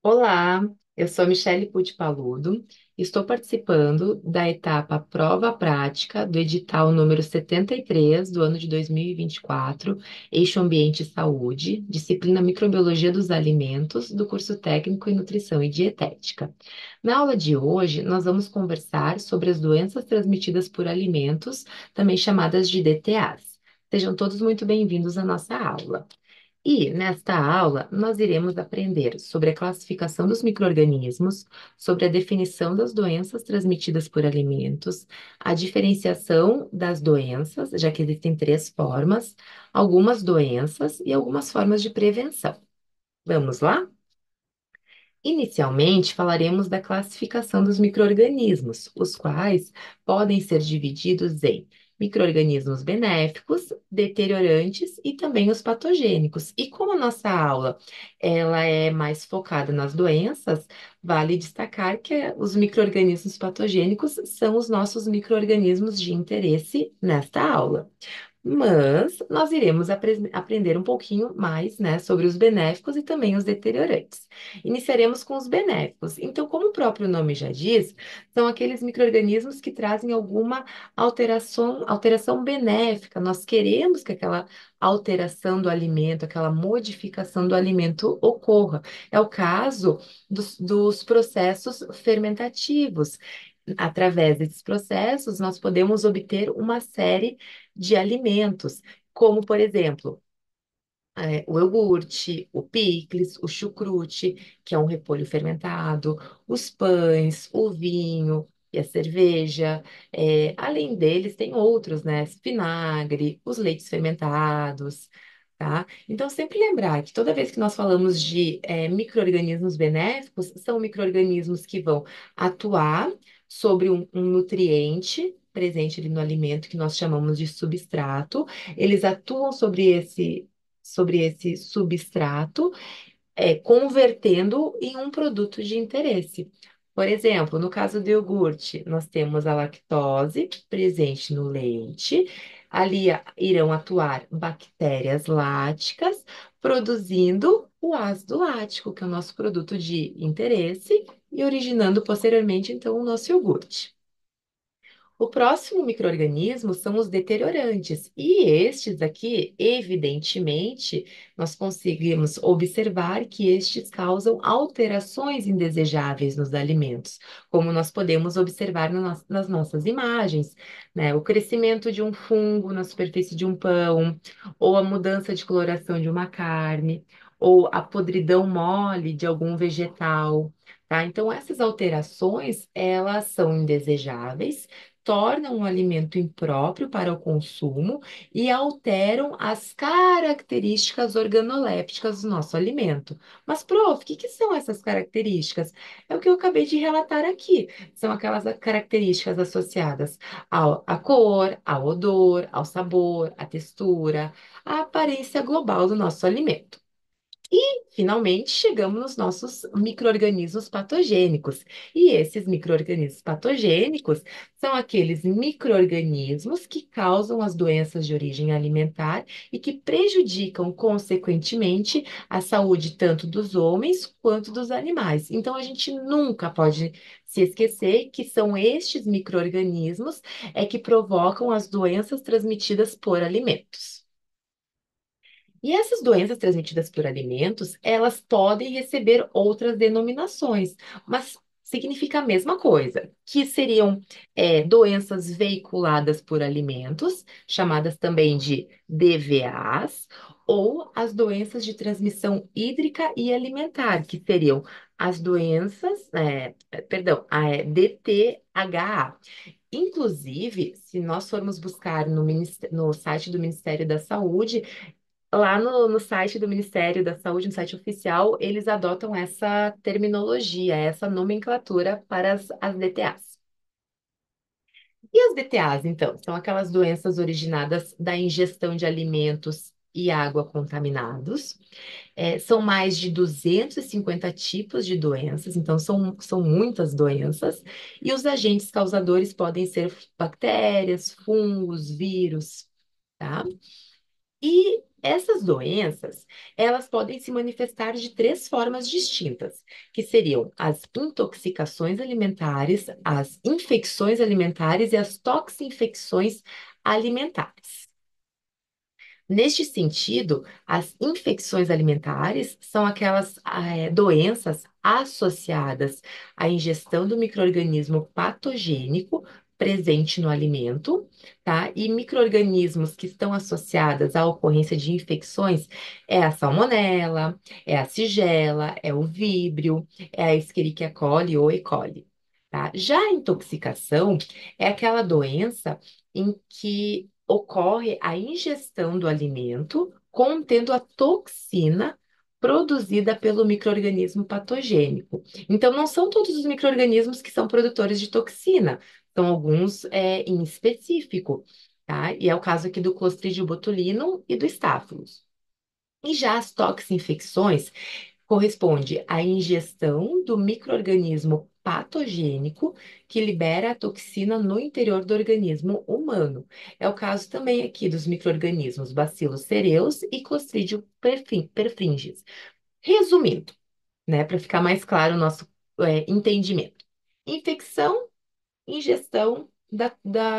Olá, eu sou Michele Pucci Paludo. Estou participando da etapa Prova Prática do edital número 73 do ano de 2024, Eixo Ambiente e Saúde, disciplina Microbiologia dos Alimentos, do curso técnico em Nutrição e Dietética. Na aula de hoje, nós vamos conversar sobre as doenças transmitidas por alimentos, também chamadas de DTAs. Sejam todos muito bem-vindos à nossa aula. E nesta aula, nós iremos aprender sobre a classificação dos micro-organismos, sobre a definição das doenças transmitidas por alimentos, a diferenciação das doenças, já que existem três formas, algumas doenças e algumas formas de prevenção. Vamos lá? Inicialmente, falaremos da classificação dos micro-organismos, os quais podem ser divididos em micro-organismos benéficos, deteriorantes e também os patogênicos. E como a nossa aula ela é mais focada nas doenças, vale destacar que os micro-organismos patogênicos são os nossos micro-organismos de interesse nesta aula. Mas nós iremos aprender um pouquinho mais, né, sobre os benéficos e também os deteriorantes. Iniciaremos com os benéficos. Então, como o próprio nome já diz, são aqueles micro-organismos que trazem alguma alteração benéfica. Nós queremos que aquela alteração do alimento, aquela modificação do alimento ocorra. É o caso dos processos fermentativos. Através desses processos, nós podemos obter uma série de alimentos, como, por exemplo, o iogurte, o picles, o chucrute, que é um repolho fermentado, os pães, o vinho e a cerveja. Além deles, tem outros, né? Vinagre, os leites fermentados. Tá? Então, sempre lembrar que toda vez que nós falamos de micro-organismos benéficos, são micro-organismos que vão atuar sobre um nutriente presente ali no alimento, que nós chamamos de substrato. Eles atuam sobre esse substrato, convertendo em um produto de interesse. Por exemplo, no caso do iogurte, nós temos a lactose presente no leite. Ali irão atuar bactérias láticas, produzindo o ácido lático, que é o nosso produto de interesse, e originando posteriormente, então, o nosso iogurte. O próximo micro-organismo são os deteriorantes, e estes aqui, evidentemente, nós conseguimos observar que estes causam alterações indesejáveis nos alimentos, como nós podemos observar nas nossas imagens, né? O crescimento de um fungo na superfície de um pão, ou a mudança de coloração de uma carne, ou a podridão mole de algum vegetal. Tá? Então, essas alterações, elas são indesejáveis, tornam o alimento impróprio para o consumo e alteram as características organolépticas do nosso alimento. Mas, prof, o que são essas características? É o que eu acabei de relatar aqui. São aquelas características associadas à cor, ao odor, ao sabor, à textura, à aparência global do nosso alimento. Finalmente, chegamos nos nossos micro-organismos patogênicos. E esses micro-organismos patogênicos são aqueles micro-organismos que causam as doenças de origem alimentar e que prejudicam, consequentemente, a saúde tanto dos homens quanto dos animais. Então, a gente nunca pode se esquecer que são estes micro-organismos que provocam as doenças transmitidas por alimentos. E essas doenças transmitidas por alimentos, elas podem receber outras denominações, mas significa a mesma coisa, que seriam doenças veiculadas por alimentos, chamadas também de DVAs, ou as doenças de transmissão hídrica e alimentar, que seriam as doenças, perdão, DTHA. Inclusive, se nós formos buscar no site do Ministério da Saúde, lá no site do Ministério da Saúde, no site oficial, eles adotam essa terminologia, essa nomenclatura para as DTAs. E as DTAs, então, são aquelas doenças originadas da ingestão de alimentos e água contaminados. São mais de 250 tipos de doenças, então são muitas doenças. E os agentes causadores podem ser bactérias, fungos, vírus, tá? E essas doenças, elas podem se manifestar de três formas distintas, que seriam as intoxicações alimentares, as infecções alimentares e as toxinfecções alimentares. Neste sentido, as infecções alimentares são aquelas doenças associadas à ingestão do micro-organismo patogênico presente no alimento, tá? E micro-organismos que estão associados à ocorrência de infecções é a salmonela, é a Shigella, é o víbrio, é a Escherichia coli ou E. coli. Tá? Já a intoxicação é aquela doença em que ocorre a ingestão do alimento contendo a toxina produzida pelo microorganismo patogênico. Então, não são todos os microorganismos que são produtores de toxina, são alguns em específico, tá? E é o caso aqui do Clostridium botulinum e do Staphylos. E já as toxinfecções corresponde à ingestão do microorganismo patogênico que libera a toxina no interior do organismo humano. É o caso também aqui dos microorganismos Bacillus cereus e Clostridium perfringens. Resumindo, né, para ficar mais claro o nosso entendimento. Infecção, ingestão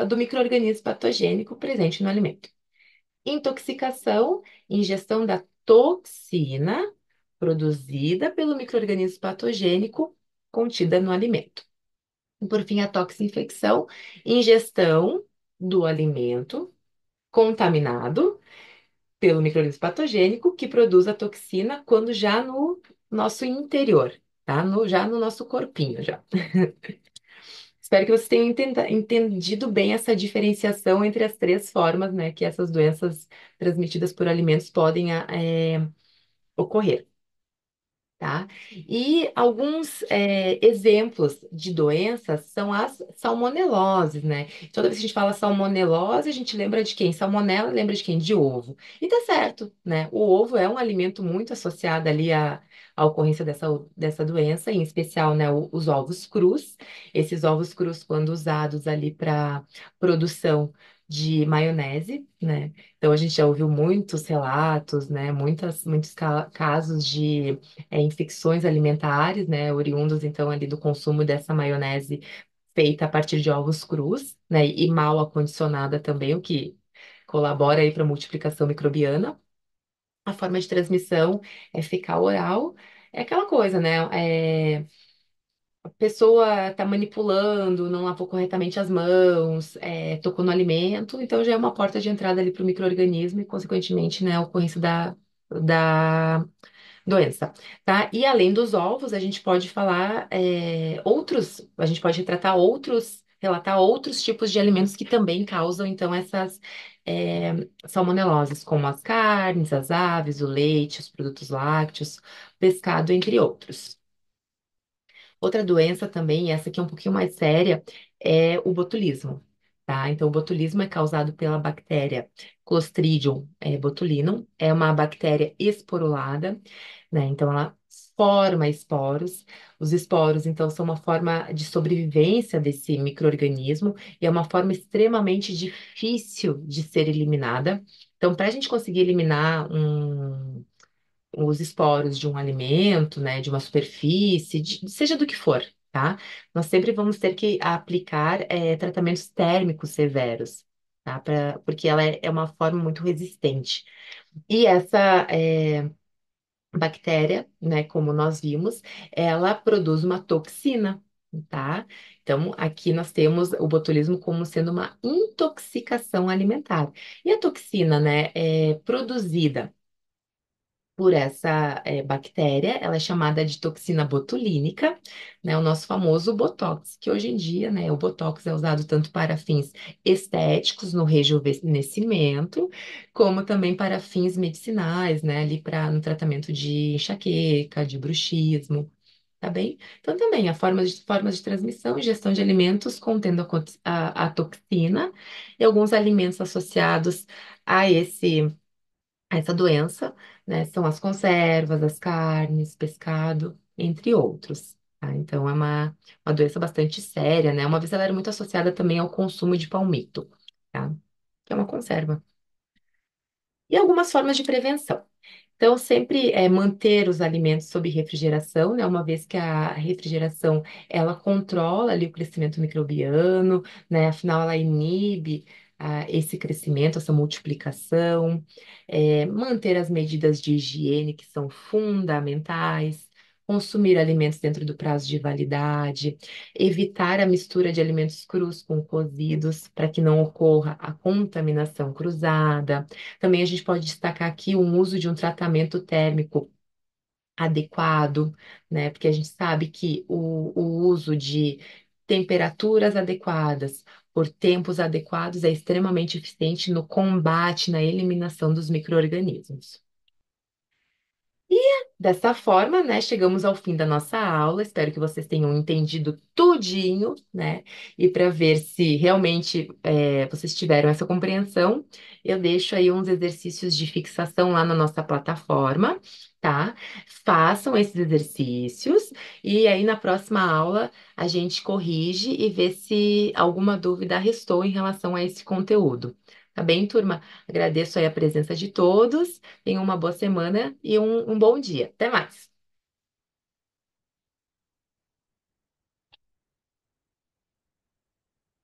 do microorganismo patogênico presente no alimento. Intoxicação, ingestão da toxina produzida pelo microorganismo patogênico contida no alimento. E, por fim, a toxinfecção, ingestão do alimento contaminado pelo microorganismo patogênico que produz a toxina quando já no nosso interior, tá? Já no nosso corpinho, já. Espero que você tenha entendido bem essa diferenciação entre as três formas, né, que essas doenças transmitidas por alimentos podem ocorrer. Tá? E alguns exemplos de doenças são as salmoneloses, né? Toda vez que a gente fala salmonelose, a gente lembra de quem? Salmonela lembra de quem? De ovo. E tá certo, né? O ovo é um alimento muito associado ali à ocorrência dessa doença, em especial, né, os ovos crus. Esses ovos crus, quando usados ali para produção de maionese, né? Então a gente já ouviu muitos relatos, né? Muitos casos de infecções alimentares, né, oriundos então ali do consumo dessa maionese feita a partir de ovos crus, né, e mal acondicionada também, o que colabora aí para a multiplicação microbiana. A forma de transmissão é fecal oral, é aquela coisa, né, a pessoa está manipulando, não lavou corretamente as mãos, tocou no alimento, então já é uma porta de entrada ali para o micro-organismo e, consequentemente, né, a ocorrência da doença, tá? E além dos ovos, a gente pode falar a gente pode relatar outros tipos de alimentos que também causam, então, essas salmoneloses, como as carnes, as aves, o leite, os produtos lácteos, pescado, entre outros. Outra doença também, essa aqui é um pouquinho mais séria, é o botulismo, tá? Então, o botulismo é causado pela bactéria Clostridium botulinum, é uma bactéria esporulada, né? Então, ela forma esporos. Os esporos, então, são uma forma de sobrevivência desse microorganismo e é uma forma extremamente difícil de ser eliminada. Então, para a gente conseguir eliminar os esporos de um alimento, né, de uma superfície, seja do que for, tá? Nós sempre vamos ter que aplicar tratamentos térmicos severos, tá? Porque ela é uma forma muito resistente. E essa bactéria, né, como nós vimos, ela produz uma toxina, tá? Então, aqui nós temos o botulismo como sendo uma intoxicação alimentar. E a toxina, né, é produzida por essa bactéria, ela é chamada de toxina botulínica, né, o nosso famoso Botox, que hoje em dia, né, o Botox é usado tanto para fins estéticos, no rejuvenescimento, como também para fins medicinais, né, ali no tratamento de enxaqueca, de bruxismo, tá bem? Então, também, formas de transmissão e gestão de alimentos contendo a toxina e alguns alimentos associados a essa doença, né, são as conservas, as carnes, pescado, entre outros. Tá? Então, é uma doença bastante séria, né? Uma vez ela era muito associada também ao consumo de palmito, tá? Que é uma conserva. E algumas formas de prevenção. Então, sempre manter os alimentos sob refrigeração, né? Uma vez que a refrigeração ela controla ali o crescimento microbiano, né? Afinal, ela inibe esse crescimento, essa multiplicação. Manter as medidas de higiene que são fundamentais. Consumir alimentos dentro do prazo de validade, evitar a mistura de alimentos crus com cozidos para que não ocorra a contaminação cruzada. Também a gente pode destacar aqui o uso de um tratamento térmico adequado, né? Porque a gente sabe que o uso de temperaturas adequadas por tempos adequados é extremamente eficiente no combate, na eliminação dos micro-organismos. Dessa forma, né, chegamos ao fim da nossa aula. Espero que vocês tenham entendido tudinho, né? E para ver se realmente vocês tiveram essa compreensão, eu deixo aí uns exercícios de fixação lá na nossa plataforma, tá? Façam esses exercícios e aí na próxima aula a gente corrige e vê se alguma dúvida restou em relação a esse conteúdo. Tá bem, turma? Agradeço aí a presença de todos. Tenham uma boa semana e um bom dia. Até mais!